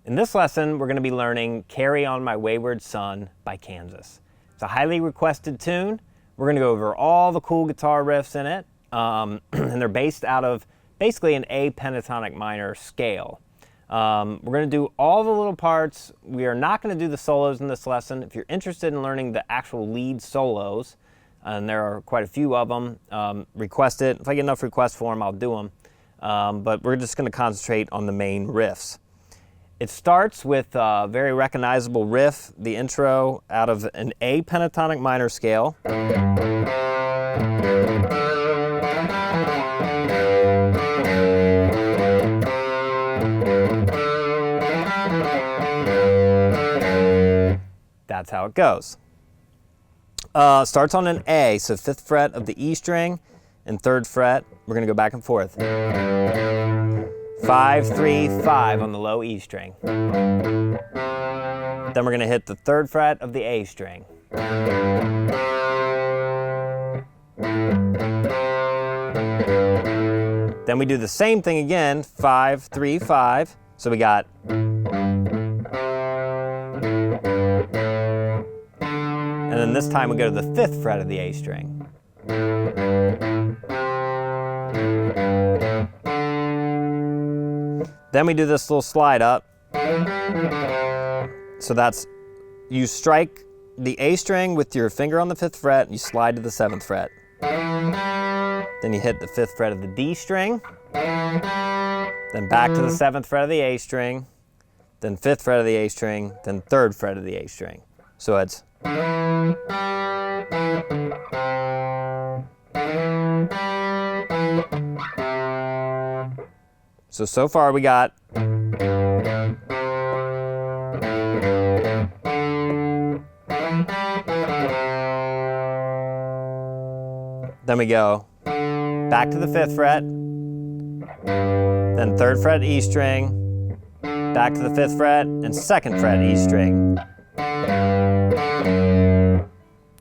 In this lesson, we're going to be learning Carry On My Wayward Son by Kansas. It's a highly requested tune. We're going to go over all the cool guitar riffs in it, and they're based out of basically an A pentatonic minor scale. We're going to do all the little parts. We are not going to do the solos in this lesson. If you're interested in learning the actual lead solos, and there are quite a few of them, request it. If I get enough requests for them, I'll do them. But we're just going to concentrate on the main riffs. It starts with a very recognizable riff, the intro, out of an A pentatonic minor scale. That's how it goes. Starts on an A, so 5th fret of the E string and 3rd fret. We're going to go back and forth. 5, 3, 5 on the low E string. Then we're going to hit the 3rd fret of the A string. Then we do the same thing again, 5, 3, 5. So we got. And then this time we go to the 5th fret of the A string. Then we do this little slide up. So that's, you strike the A string with your finger on the 5th fret, and you slide to the 7th fret. Then you hit the 5th fret of the D string, then back to the 7th fret of the A string, then 5th fret of the A string, then 3rd fret of the A string. So it's. So far we got. Then we go back to the 5th fret, then 3rd fret E string, back to the 5th fret, and 2nd fret E string.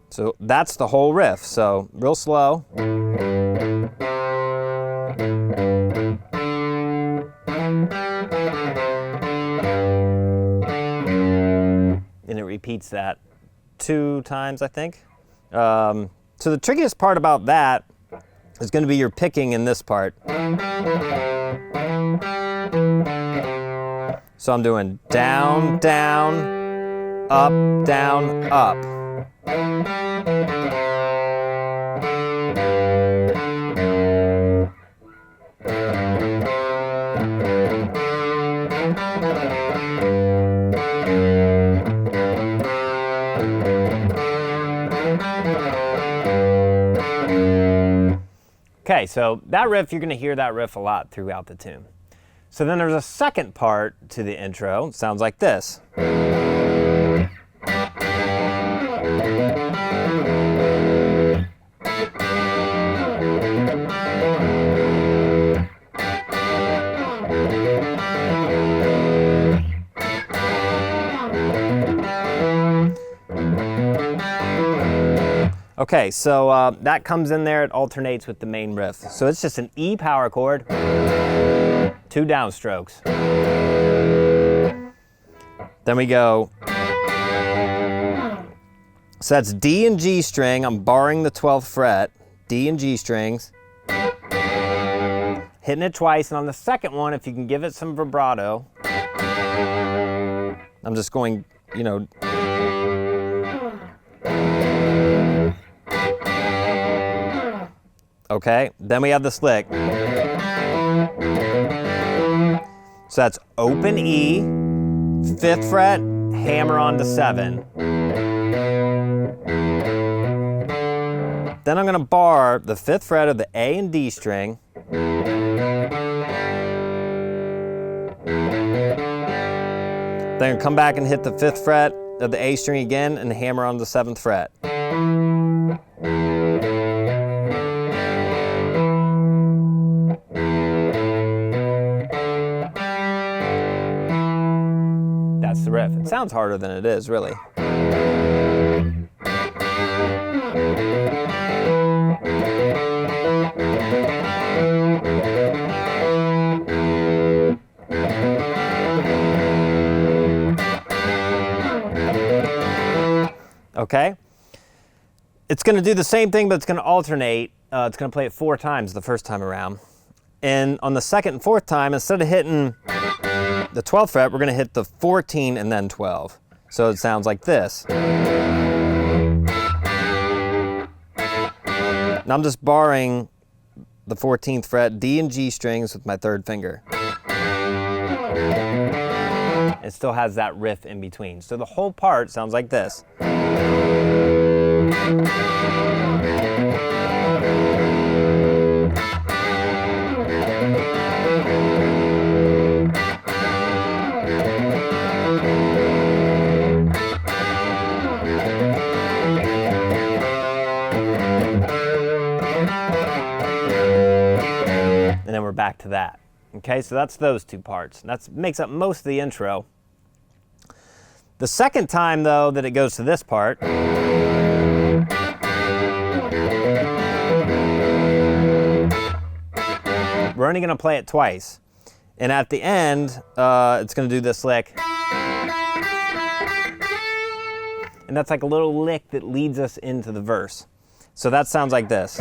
So that's the whole riff, so real slow. And it repeats that 2 times, I think. So the trickiest part about that is going to be your picking in this part. So I'm doing down, down, up, down, up. Okay, so that riff, you're going to hear that riff a lot throughout the tune. So then there's a second part to the intro. It sounds like this. Okay, so that comes in there, it alternates with the main riff. So it's just an E power chord, 2 downstrokes. Then we go, so that's D and G string, I'm barring the 12th fret, D and G strings, hitting it twice, and on the second one, if you can give it some vibrato, I'm just going, you know, okay, then we have the lick. So that's open E, 5th fret, hammer on to 7. Then I'm going to bar the 5th fret of the A and D string. Then come back and hit the 5th fret of the A string again and hammer on the 7th fret. That's the riff. It sounds harder than it is, really. okay? It's going to do the same thing, but it's going to alternate. It's going to play it 4 times the first time around. And on the second and fourth time, instead of hitting the 12th fret, we're going to hit the 14 and then 12. So it sounds like this. Now I'm just barring the 14th fret, D and G strings with my 3rd finger. It still has that riff in between. So the whole part sounds like this. And then we're back to that. Okay, so that's those 2 parts. That makes up most of the intro. The second time, though, that it goes to this part, we're only going to play it twice. And at the end, it's going to do this lick. And that's like a little lick that leads us into the verse. So that sounds like this.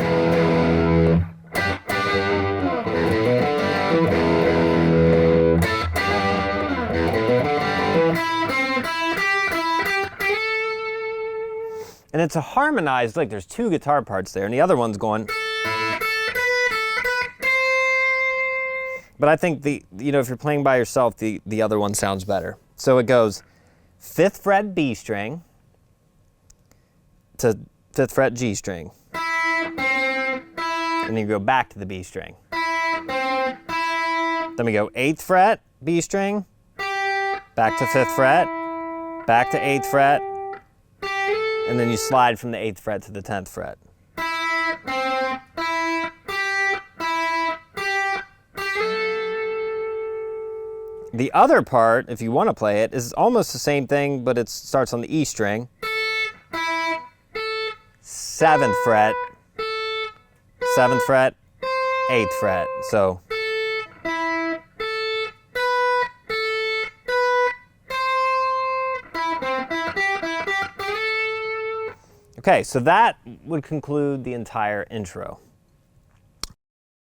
And it's a harmonized lick. There's 2 guitar parts there, and the other one's going. But I think if you're playing by yourself, the other one sounds better. So it goes 5th fret B string to 5th fret G string. And then you go back to the B string. Then we go 8th fret B string, back to 5th fret, back to 8th fret, and then you slide from the 8th fret to the 10th fret. The other part, if you want to play it, is almost the same thing, but it starts on the E string. 7th fret, 7th fret, 8th fret. So okay, so that would conclude the entire intro.